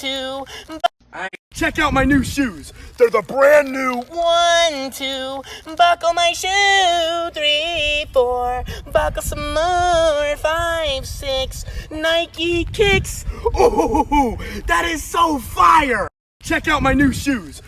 two. Check out my new shoes. They're the brand new. 1, 2, buckle my shoe. 3, 4, buckle some more. 5, 6, Nike kicks. Oh, that is so fire. Check out my new shoes.